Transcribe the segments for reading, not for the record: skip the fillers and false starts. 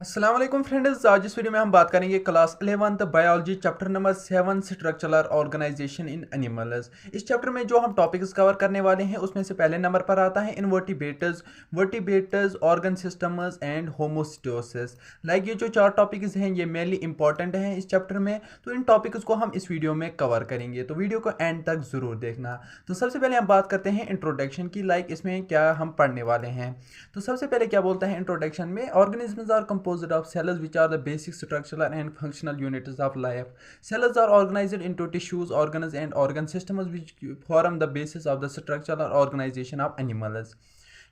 अस्सलाम वालेकुम फ्रेंड्स। आज इस वीडियो में हम बात करेंगे class 11th biology chapter number 7 structural organisation in animals. इस चैप्टर में जो हम टॉपिक्स कवर करने वाले हैं उसमें से पहले नंबर पर आता है invertebrates, vertebrates, organ systems and homeostasis. Like ये जो चार टॉपिक्स हैं ये मेनली इंपॉर्टेंट हैं इस चैप्टर में, तो इन टॉपिक्स को हम इस वीडियो में कवर करेंगे, तो वीडियो को एंड तक ज़रूर देखना। तो सबसे पहले हम बात करते हैं इंट्रोडक्शन की, लाइक इसमें क्या हम पढ़ने वाले हैं। तो सबसे पहले क्या बोलता है इंट्रोडक्शन में, organisms are composed of cells which are the basic structural and functional units of life. Cells are organized into tissues, organs and organ systems which form the basis of the structural organization of animals.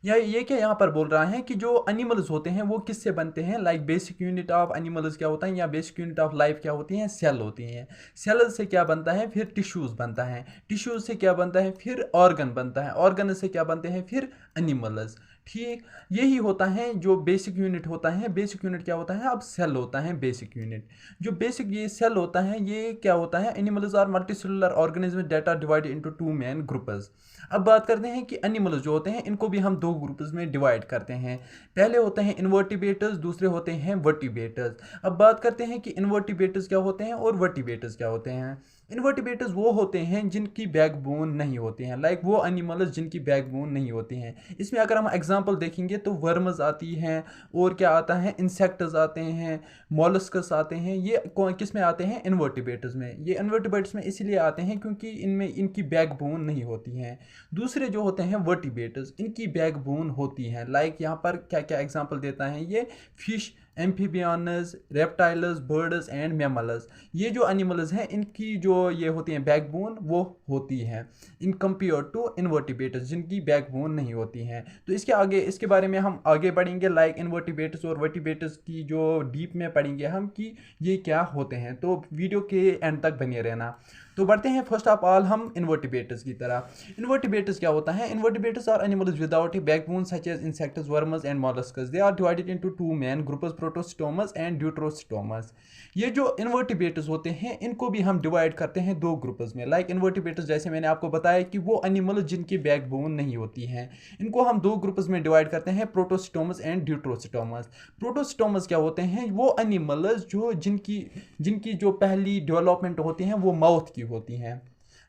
या ये क्या यहाँ पर बोल रहा है कि जो एनिमल्स होते हैं वो किससे बनते हैं, like basic unit of animals क्या होता है या बेसिक यूनिट ऑफ लाइफ क्या होती हैं, सेल होती हैं। सेल से क्या बनता है, फिर टिश्यूज़ बनता है, टिश्यूज़ से क्या बनता है, फिर ऑर्गन बनता है, ऑर्गन से क्या बनते हैं, फिर एनिमल्स। ठीक यही होता है जो बेसिक यूनिट होता है। बेसिक यूनिट क्या होता है, अब सेल होता है बेसिक यूनिट। जो बेसिक ये सेल होता है ये क्या होता है, animals are multicellular organism that are divided into two main groups. अब बात करते हैं कि एनिमल्स जो होते हैं इनको भी हम दो ग्रुप्स में डिवाइड करते हैं। पहले होते हैं इनवर्टिब्रेट्स, दूसरे होते हैं वर्टिब्रेट्स। अब बात करते हैं कि इनवर्टिब्रेट्स क्या होते हैं और वर्टिब्रेट्स क्या होते हैं। इनवर्टिब्रेट्स वो होते हैं जिनकी बैकबोन नहीं होती हैं, लाइक वो एनिमल्स जिनकी बैकबोन नहीं होती हैं। इसमें अगर हम एग्जांपल देखेंगे तो वर्म्स आती हैं, और क्या आता है, इंसेक्ट्स आते हैं, मॉलस्कस आते हैं। ये किस में आते हैं, इनवर्टिब्रेट्स में। ये इनवर्टिब्रेट्स में इसलिए आते हैं क्योंकि इनमें इनकी बैकबोन नहीं होती हैं। दूसरे जो होते हैं वर्टिब्रेट्स, इनकी बैकबोन होती हैं। लाइक यहाँ पर क्या क्या एग्जांपल देता है ये, fish, amphibians, reptiles, birds and mammals. ये जो एनिमल्स हैं इनकी जो ये होती हैं बैकबोन वो होती है इन कंपेयर टू इनवर्टिब्रेट्स जिनकी बैकबोन नहीं होती हैं। तो इसके आगे इसके बारे में हम आगे पढ़ेंगे, लाइक इनवर्टिब्रेट्स और वर्टिब्रेट्स की जो डीप में पढ़ेंगे हम कि ये क्या होते हैं। तो वीडियो के एंड तक बने रहना। तो बढ़ते हैं फर्स्ट ऑफ ऑल हम इनवर्टिब्रेट्स की तरह। इनवर्टिब्रेट्स क्या होता है, invertebrates are animals without a backbone such as insects, worms and molluscs. They are divided into two main groups, protostomes and deuterostomes. ये जो इनवर्टिब्रेट्स होते हैं इनको भी हम डिवाइड करते हैं दो ग्रुप्स में। लाइक इनवर्टिब्रेट्स जैसे मैंने आपको बताया कि वो एनिमल जिनकी बैकबोन नहीं होती हैं, इनको हम दो ग्रुप्स में डिवाइड करते हैं, प्रोटोस्टोमस एंड ड्यूट्रोस्टोमस। प्रोटोस्टोमस क्या होते हैं, वो एनिमल्स जो जिनकी जिनकी जो पहली डेवलपमेंट होती हैं वो माउथ की होती हैं।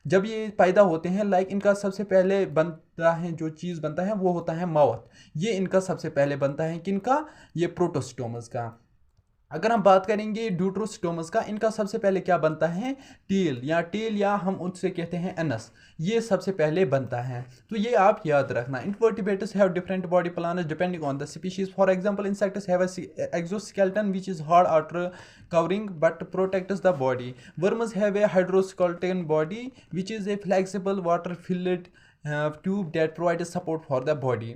जब ये पैदा होते हैं, लाइक इनका सबसे पहले बनता है जो चीज़ बनता है वो होता है माउथ। ये इनका सबसे पहले बनता है किनका, ये प्रोटोस्टोमस का। अगर हम बात करेंगे ड्यूट्रोस्टोमस का, इनका सबसे पहले क्या बनता है, टेल या हम उससे कहते हैं एनस, ये सबसे पहले बनता है। तो ये आप याद रखना। Invertebrates have different body plans depending on the species. For example insects have exoskeleton which is hard outer covering but protects the body. Worms have a hydroskeleton body which is a flexible water filled tube that provide support for the body.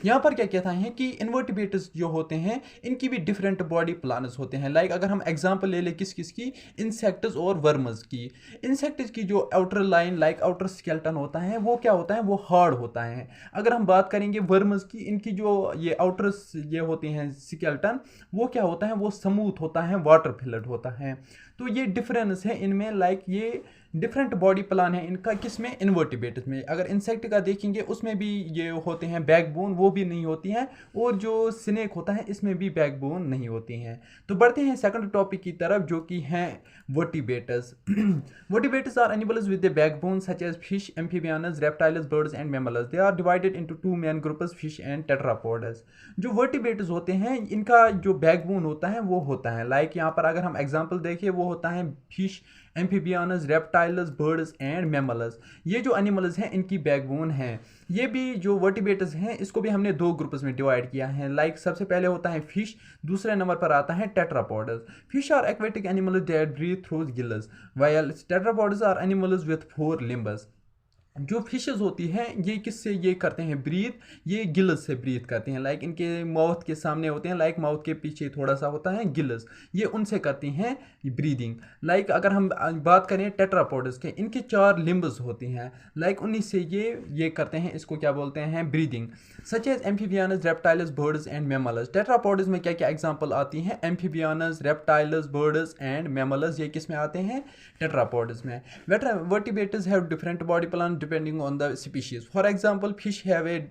यहाँ पर क्या कहता है कि invertebrates जो होते हैं इनकी भी डिफरेंट बॉडी प्लान्स होते हैं। लाइक अगर हम एग्जांपल ले लें किस किस की, इंसेक्ट्स और वर्म्स की। इंसेक्ट्स की जो outer line like outer skeleton होता है वो क्या होता है, वो हार्ड होता है। अगर हम बात करेंगे वर्म्स की, इनकी जो ये आउटर ये होती हैं स्केलेटन, वो क्या होता है, वो स्मूथ होता है, वाटर फिल्ड होता है। तो ये डिफरेंस है इनमें, लाइक ये डिफरेंट बॉडी प्लान है इनका, किसमें, इनवर्टिब्रेट्स में। अगर इंसेक्ट का देखेंगे उसमें भी ये होते हैं बैकबोन, वो भी नहीं होती हैं, और जो स्नेक होता है इसमें भी बैकबोन नहीं होती हैं। तो बढ़ते हैं सेकंड टॉपिक की तरफ जो कि हैं vertebrates. Vertebrates are animals with a backbone such as fish, amphibians, reptiles, birds and mammals. They are divided into two main groups, fish and tetrapods. जो वर्टिब्रेट्स होते हैं इनका जो बैकबोन होता है वो होता है, लाइक यहाँ पर अगर हम एग्जांपल देखें वो होता है fish, amphibians, reptiles, birds and mammals. ये जो एनिमल्स हैं इनकी बैकबोन है। ये भी जो वर्टिब्रेट्स हैं इसको भी हमने दो ग्रुप्स में डिवाइड किया है। लाइक सबसे पहले होता है फिश, दूसरे नंबर पर आता है tetrapods. Fish are aquatic animals that breathe through gills, while tetrapods are animals with four limbs. जो फिशेस होती हैं ये किससे ये करते हैं ब्रीथ, ये गिल्स से ब्रीथ करती हैं। लाइक इनके माउथ के सामने होते हैं, लाइक माउथ के पीछे थोड़ा सा होता है गिल्स, ये उनसे करती हैं ब्रीदिंग। लाइक अगर हम बात करें टेट्रापोड्स के, इनके चार लिम्ब्स होती हैं, लाइक उन्हीं से ये करते हैं, इसको क्या बोलते हैं, breathing. Such as amphibians, reptiles, birds and mammals. Tetrapods में क्या क्या एग्जांपल आती हैं, amphibians, reptiles, birds and mammals, ये किस में आते हैं, टेट्रापोड्स में। Vertebrates have different body plan depending on the species. For example, fish have a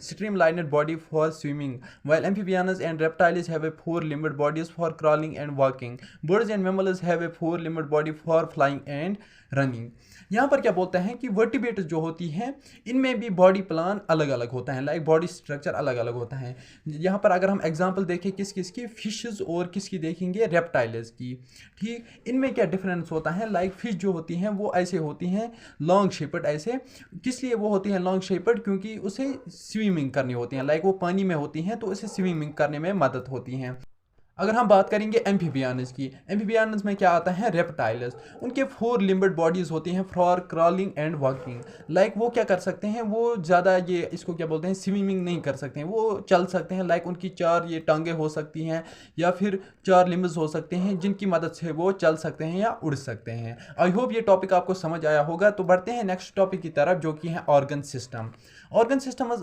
streamlined body for swimming, while amphibians and reptiles have a four-limbed bodies for crawling and walking. Birds and mammals have a four-limbed body for flying and running. यहाँ पर क्या बोलते हैं कि vertebrates जो होती हैं इनमें भी बॉडी प्लान अलग अलग होता है, लाइक बॉडी स्ट्रक्चर अलग अलग होता है। यहाँ पर अगर हम एग्जांपल देखें किस किस की, फिशेस और किसकी देखेंगे, रेप्टाइल्स की। ठीक, इनमें क्या डिफरेंस होता है, लाइक फिश जो होती हैं वो ऐसे होती हैं लॉन्ग शेपर्ड, ऐसे किस लिए वो होती हैं लॉन्ग शेपर्ड, क्योंकि उसे स्विमिंग करनी होती है, लाइक वो पानी में होती हैं तो उसे स्विमिंग करने में मदद होती हैं। अगर हम बात करेंगे एम्फीबियंस की, एम्फीबियंस में क्या आता है, रेप्टाइल्स, उनके फोर लिम्बड बॉडीज होती हैं for crawling and walking, like वो क्या कर सकते हैं, वो ज़्यादा ये इसको क्या बोलते हैं स्विमिंग नहीं कर सकते हैं, वो चल सकते हैं, लाइक उनकी चार ये टांगें हो सकती हैं या फिर चार लिम्ब्स हो सकते हैं जिनकी मदद से वो चल सकते हैं या उड़ सकते हैं। आई होप ये टॉपिक आपको समझ आया होगा। तो बढ़ते हैं नेक्स्ट टॉपिक की तरफ जो कि है organ system. Organ systems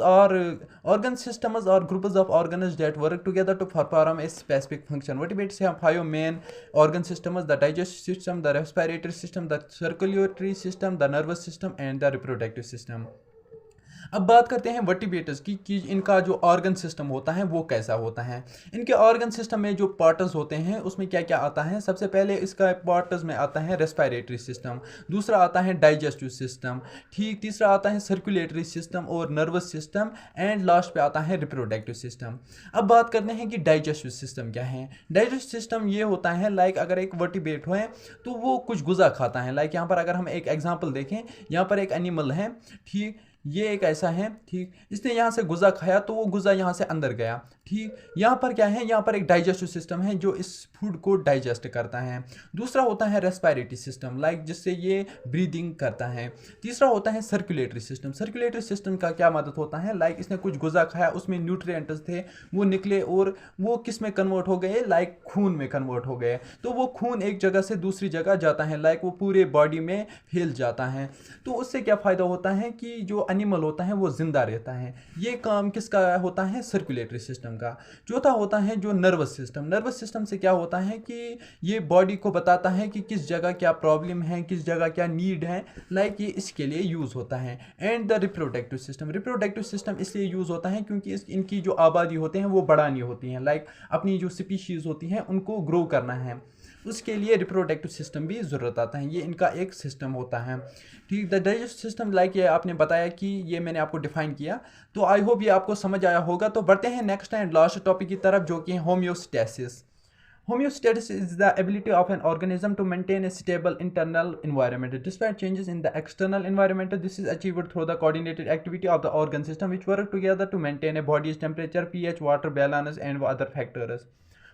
are groups of organs that work together to perform a specific function. Vertebrates have 5 main organ systems: the digestive system, the respiratory system, the circulatory system, the nervous system, and the reproductive system. अब बात करते हैं vertebrates की कि इनका जो organ system होता है वो कैसा होता है। इनके ऑर्गन सिस्टम में जो पार्ट्स होते हैं उसमें क्या क्या आता है, सबसे पहले इसका पार्ट्स में आता है रेस्पिरेटरी सिस्टम, दूसरा आता है डाइजेस्टिव सिस्टम, ठीक, तीसरा आता है सर्कुलेटरी सिस्टम और नर्वस सिस्टम, एंड लास्ट पे आता है रिप्रोडक्टिव सिस्टम। अब बात करते हैं कि डाइजेस्टिव सिस्टम क्या है। डाइजेस्टिव सिस्टम ये होता है लाइक अगर एक वर्टिब्रेट है तो वो कुछ गुज़ा खाता है, लाइक यहाँ पर अगर हम एक एग्जाम्पल देखें, यहाँ पर एक एनिमल है, ठीक, ये एक ऐसा है, ठीक, इसने यहाँ से गुज़ा खाया तो वो गुज़ा यहाँ से अंदर गया, ठीक। यहाँ पर क्या है, यहाँ पर एक डाइजेस्टिव सिस्टम है जो इस फूड को डाइजेस्ट करता है। दूसरा होता है रेस्पिरेटरी सिस्टम, लाइक जिससे ये ब्रीदिंग करता है। तीसरा होता है सर्कुलेटरी सिस्टम। सर्कुलेटरी सिस्टम का क्या मदद होता है, लाइक इसने कुछ गुज़ा खाया, उसमें न्यूट्रिएंट्स थे, वो निकले और वो किस में कन्वर्ट हो गए, लाइक खून में कन्वर्ट हो गए, तो वो खून एक जगह से दूसरी जगह जाता है, लाइक वो पूरे बॉडी में फैल जाता है। तो उससे क्या फ़ायदा होता है कि जो एनिमल होता है वो जिंदा रहता है। ये काम किसका होता है, सर्कुलेटरी सिस्टम का। चौथा होता है जो नर्वस सिस्टम। नर्वस सिस्टम से क्या होता है कि ये बॉडी को बताता है कि किस जगह क्या प्रॉब्लम है, किस जगह क्या नीड है, लाइक ये इसके लिए यूज़ होता है। And the reproductive system. Reproductive system इसलिए यूज़ होता है क्योंकि इनकी जो आबादी होते हैं वो बढ़ानी होती हैं, लाइक अपनी जो स्पीशीज़ होती हैं उनको ग्रो करना है, उसके लिए रिप्रोडक्टिव सिस्टम भी ज़रूरत आता है। ये इनका एक सिस्टम होता है, ठीक। द डाइजेस्टिव सिस्टम, लाइक ये आपने बताया कि ये मैंने आपको डिफाइन किया, तो आई होप ये आपको समझ आया होगा। तो बढ़ते हैं नेक्स्ट एंड लास्ट टॉपिक की तरफ जो कि homeostasis. Homeostasis is the ability of an organism to maintain a stable internal environment despite changes in the external environment. This is achieved through the coordinated activity of the organ system which work together to maintain a body's temperature, pH, water balance and other factors.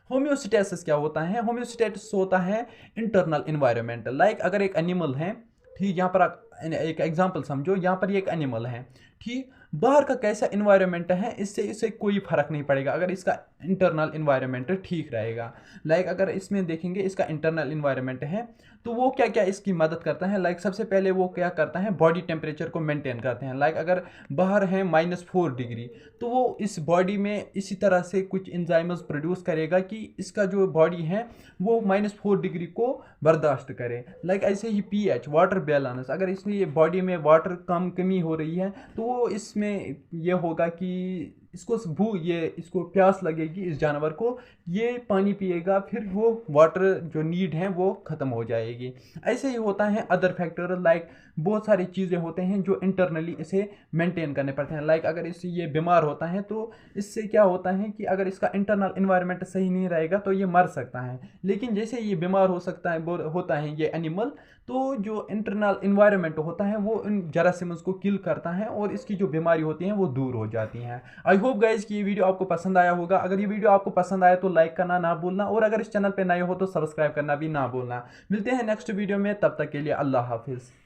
Homeostasis क्या होता है, homeostasis होता है internal environment. Like अगर एक animal है, ठीक, यहाँ पर एक एग्जांपल समझो, यहाँ पर ये एक एनिमल है, ठीक, बाहर का कैसा इन्वायरमेंट है इससे इसे कोई फर्क नहीं पड़ेगा अगर इसका इंटरनल इन्वायरमेंट ठीक रहेगा। लाइक अगर इसमें देखेंगे इसका इंटरनल इन्वायरमेंट है तो वो क्या क्या इसकी मदद करता है, लाइक सबसे पहले वो क्या करता है, बॉडी टेम्परेचर को मेंटेन करते हैं। लाइक अगर बाहर है -4 डिग्री तो वो इस बॉडी में इसी तरह से कुछ एंजाइम्स प्रोड्यूस करेगा कि इसका जो बॉडी है वो -4 डिग्री को बर्दाश्त करे। लाइक ऐसे ही pH, वाटर बैलेंस, अगर इसमें ये बॉडी में वाटर कमी हो रही है तो वो इसमें ये होगा कि इसको प्यास लगेगी इस जानवर को, ये पानी पिएगा, फिर वो वाटर जो नीड है वो ख़त्म हो जाएगी। ऐसे ही होता है अदर फैक्टर, लाइक बहुत सारी चीज़ें होते हैं जो इंटरनली इसे मेंटेन करने पड़ते हैं। लाइक अगर इससे ये बीमार होता है तो इससे क्या होता है कि अगर इसका इंटरनल इन्वायरमेंट सही नहीं रहेगा तो ये मर सकता है। लेकिन जैसे ये बीमार होता है ये एनिमल, तो जो इंटरनल इन्वायरमेंट होता है वो इन जरासीम्स को किल करता है और इसकी जो बीमारी होती हैं वो दूर हो जाती हैं। आई होप गाइज कि ये वीडियो आपको पसंद आया होगा। अगर ये वीडियो आपको पसंद आया तो लाइक करना ना भूलना, और अगर इस चैनल पे नए हो तो सब्सक्राइब करना भी ना भूलना। मिलते हैं नेक्स्ट वीडियो में, तब तक के लिए अल्लाह हाफिज़।